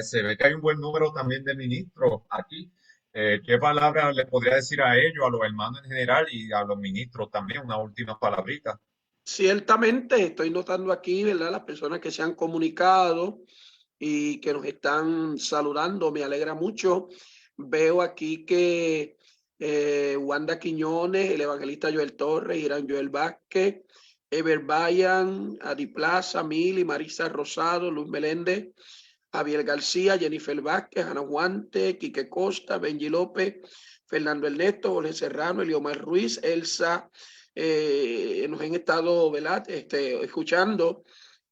se ve que hay un buen número también de ministros aquí. ¿Qué palabra le podría decir a ellos, a los hermanos en general y a los ministros también? Una última palabrita. Ciertamente estoy notando aquí, ¿verdad? Las personas que se han comunicado y que nos están saludando, me alegra mucho. Veo aquí que Wanda Quiñones, el evangelista Joel Torres, Irán Joel Vázquez, Ever Bayan, Adi Plaza, Mili, Marisa Rosado, Luz Meléndez, Javier García, Jennifer Vázquez, Ana Guante, Quique Costa, Benji López, Fernando Ernesto, Jorge Serrano, Eliomar Ruiz, Elsa, nos han estado, ¿verdad? Escuchando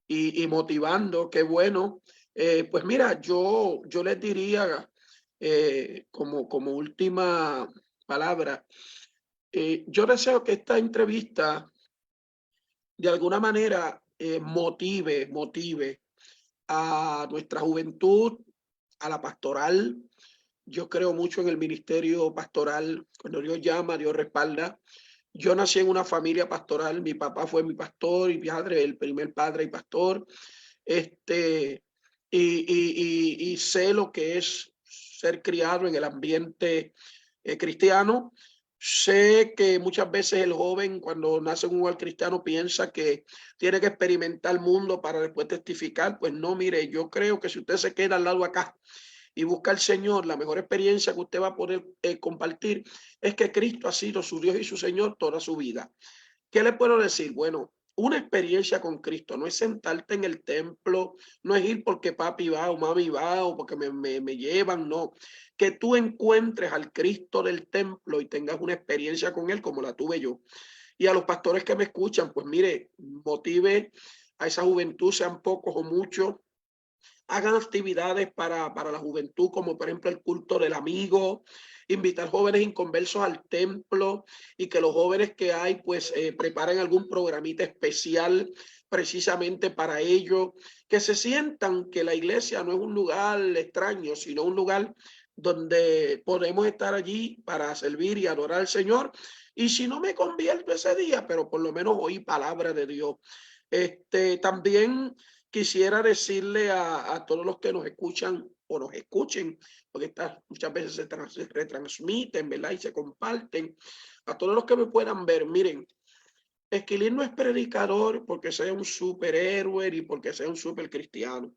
y motivando, qué bueno. Pues mira, yo les diría como última palabra, yo deseo que esta entrevista de alguna manera motive a nuestra juventud, a la pastoral. Yo creo mucho en el ministerio pastoral. Cuando Dios llama, Dios respalda. Yo nací en una familia pastoral. Mi papá fue mi pastor y mi padre, el primer padre y pastor. Este, y sé lo que es ser criado en el ambiente cristiano. Sé que muchas veces el joven cuando nace en un hogar cristiano piensa que tiene que experimentar el mundo para después testificar. Pues no, mire, yo creo que si usted se queda al lado acá y busca al Señor, la mejor experiencia que usted va a poder compartir es que Cristo ha sido su Dios y su Señor toda su vida. ¿Qué le puedo decir? Bueno, una experiencia con Cristo no es sentarte en el templo, no es ir porque papi va o mami va o porque me llevan, no. Que tú encuentres al Cristo del templo y tengas una experiencia con él como la tuve yo. Y a los pastores que me escuchan, pues mire, motive a esa juventud, sean pocos o muchos, hagan actividades para la juventud, como por ejemplo el culto del amigo, invitar jóvenes inconversos al templo y que los jóvenes que hay pues preparen algún programita especial precisamente para ellos, que se sientan que la iglesia no es un lugar extraño, sino un lugar donde podemos estar allí para servir y adorar al Señor. Y si no me convierto ese día, pero por lo menos oí palabra de Dios. También quisiera decirle a todos los que nos escuchan o nos escuchen, porque estas muchas veces se retransmiten, ¿verdad? Y se comparten. A todos los que me puedan ver, miren, Esquilín no es predicador porque sea un superhéroe y porque sea un super cristiano.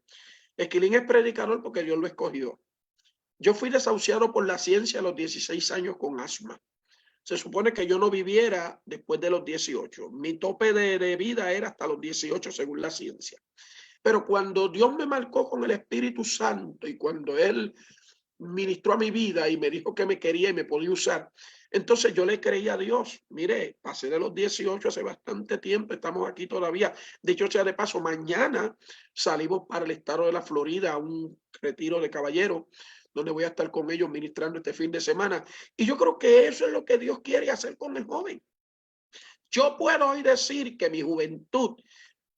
Esquilín es predicador porque Dios lo escogió. Yo fui desahuciado por la ciencia a los 16 años con asma. Se supone que yo no viviera después de los 18. Mi tope de vida era hasta los 18 según la ciencia. Pero cuando Dios me marcó con el Espíritu Santo y cuando Él ministró a mi vida y me dijo que me quería y me podía usar, entonces yo le creí a Dios. Mire, pasé de los 18 hace bastante tiempo, estamos aquí todavía. De hecho, sea de paso, mañana salimos para el estado de la Florida a un retiro de caballeros donde voy a estar con ellos ministrando este fin de semana. Y yo creo que eso es lo que Dios quiere hacer con el joven. Yo puedo hoy decir que mi juventud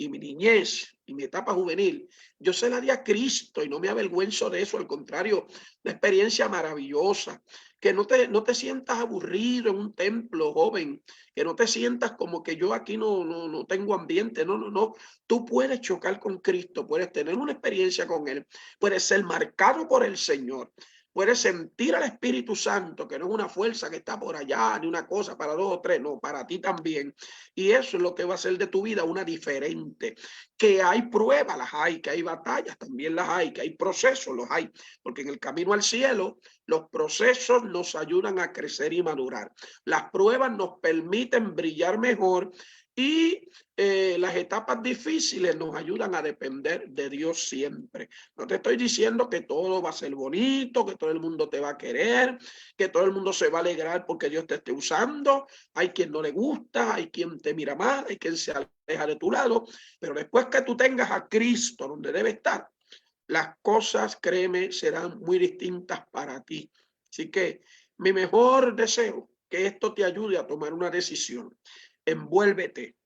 y mi niñez y mi etapa juvenil, yo se la di a Cristo y no me avergüenzo de eso, al contrario, una experiencia maravillosa, que no te sientas aburrido en un templo, joven, que no te sientas como que yo aquí no tengo ambiente, no, tú puedes chocar con Cristo, puedes tener una experiencia con Él, puedes ser marcado por el Señor. Puedes sentir al Espíritu Santo, que no es una fuerza que está por allá, ni una cosa para dos o tres, no, para ti también. Y eso es lo que va a hacer de tu vida una diferente. Que hay pruebas, las hay, que hay batallas, también las hay, que hay procesos, los hay. Porque en el camino al cielo, los procesos nos ayudan a crecer y madurar. Las pruebas nos permiten brillar mejor y las etapas difíciles nos ayudan a depender de Dios siempre. No te estoy diciendo que todo va a ser bonito, que todo el mundo te va a querer, que todo el mundo se va a alegrar porque Dios te esté usando. Hay quien no le gusta, hay quien te mira mal, hay quien se aleja de tu lado, pero después que tú tengas a Cristo donde debe estar, las cosas, créeme, serán muy distintas para ti. Así que mi mejor deseo, que esto te ayude a tomar una decisión. Envuélvete,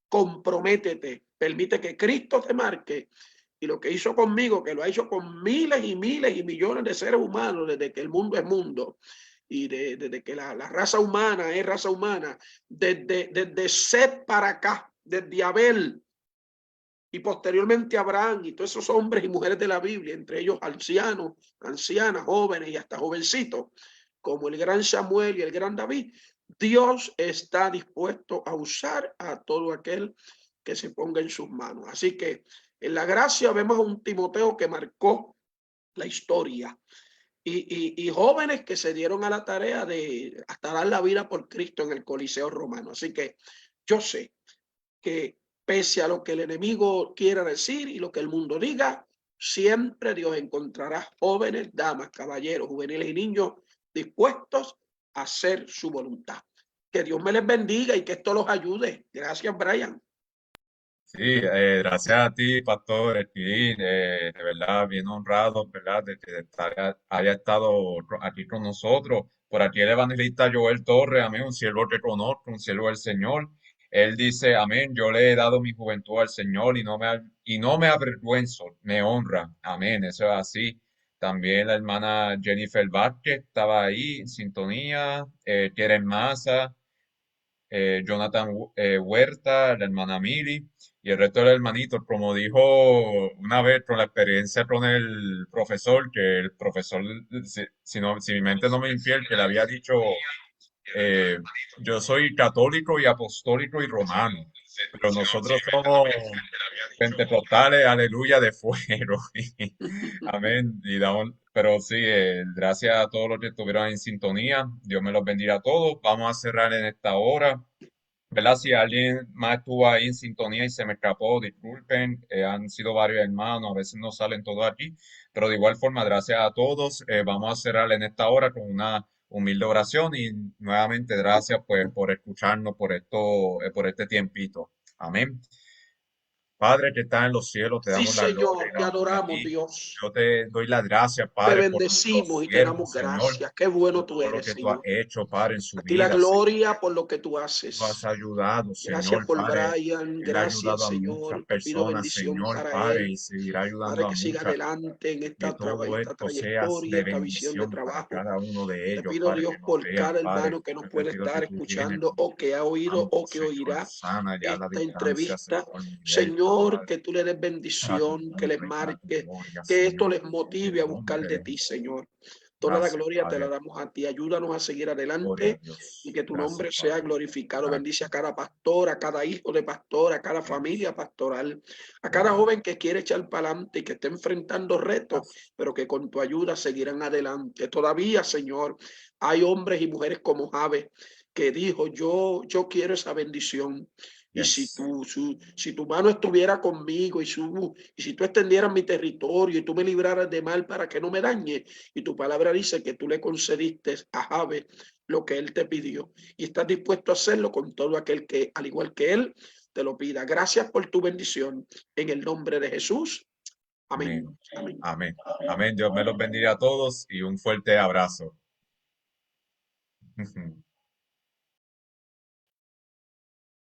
comprométete, permite que Cristo te marque. Y lo que hizo conmigo, que lo ha hecho con miles y miles y millones de seres humanos desde que el mundo es mundo y desde que la raza humana es raza humana, desde Set para acá, desde Abel y posteriormente Abraham y todos esos hombres y mujeres de la Biblia, entre ellos ancianos, ancianas, jóvenes y hasta jovencitos, como el gran Samuel y el gran David, Dios está dispuesto a usar a todo aquel que se ponga en sus manos. Así que en la gracia vemos a un Timoteo que marcó la historia y jóvenes que se dieron a la tarea de hasta dar la vida por Cristo en el Coliseo Romano. Así que yo sé que pese a lo que el enemigo quiera decir y lo que el mundo diga, siempre Dios encontrará jóvenes, damas, caballeros, juveniles y niños dispuestos a hacer su voluntad. Que Dios me les bendiga y que esto los ayude. Gracias, Brian. Sí, gracias a ti, Pastor Esquilín, de verdad, bien honrado, ¿verdad?, de que haya estado aquí con nosotros. Por aquí el evangelista Joel Torres, amén, un siervo que conozco, un siervo del Señor. Él dice, amén, yo le he dado mi juventud al Señor y no me avergüenzo, me honra, amén, eso es así. También la hermana Jennifer Vázquez estaba ahí en sintonía, Keren Maza, Jonathan Huerta, la hermana Mili y el resto de los hermanitos, como dijo una vez con la experiencia con el profesor, que el profesor, si mi mente no me infiel, que le había dicho, eh, yo soy católico y apostólico y romano, pero nosotros somos pentecostales, aleluya, de fuego. Amén. Pero sí, gracias a todos los que estuvieron en sintonía. Dios me los bendiga a todos. Vamos a cerrar en esta hora. ¿Verdad? Si alguien más estuvo ahí en sintonía y se me escapó, disculpen, han sido varios hermanos, a veces no salen todos aquí, pero de igual forma, gracias a todos. Vamos a cerrar en esta hora con una humilde oración y nuevamente gracias pues por escucharnos por este tiempito. Amén. Padre que está en los cielos, te Sí, damos la gloria Señor, y te la honra a adoramos, ti. Dios. Yo te doy las gracias, Te Padre, por nuestros bendecimos y te damos siervos, Señor, gracias. Qué bueno por tú todo lo eres, que tú has Señor. hecho, Padre, en A su ti la vida, Señor. gloria por lo que tú Tú has haces. ayudado, Gracias Señor, por Padre. Brian, Él ha gracias ayudado a muchas Señor. Te pido personas, bendición Señor, para Padre, él. y seguirá ayudando Padre, a que siga muchas. adelante en Que todo esta esto sea trayectoria, de esta visión de bendición para trabajo. cada uno de Te ellos, pido Padre, Dios que nos por vean, cada Padre. hermano que nos Yo te puede pido que estar tú llenes escuchando con o que ha tu oído manto, o que Señor, oirá sana ya la esta distancia, entrevista. Señor, Miguel, Señor, Padre, que tú le des para tu bendición, que les honra y para tu marque, gloria, que esto Señor, les en motive a el buscar nombre de de ti, Jesús. Señor. Toda la Gracias, gloria te la Padre. damos a ti. Ayúdanos a seguir Gloria a adelante y Dios. que tu Gracias, nombre sea Padre. glorificado. Bendice a Gracias. cada pastor, a cada hijo de pastor, a cada Yes. familia pastoral, a cada Gloria. joven que quiere echar para adelante y que esté enfrentando retos, Gracias. pero que con tu ayuda seguirán adelante. Todavía, Señor, hay hombres y mujeres como Javes que dijo, yo quiero esa bendición. Y Yes. si tu mano estuviera conmigo y si tú extendieras mi territorio y tú me libraras de mal para que no me dañe, y tu palabra dice que tú le concediste a Javes lo que él te pidió y estás dispuesto a hacerlo con todo aquel que, al igual que él, te lo pida. Gracias por tu bendición en el nombre de Jesús. Amén. Amén. Amén. Amén. Amén. Dios me los bendiga a todos y un fuerte abrazo.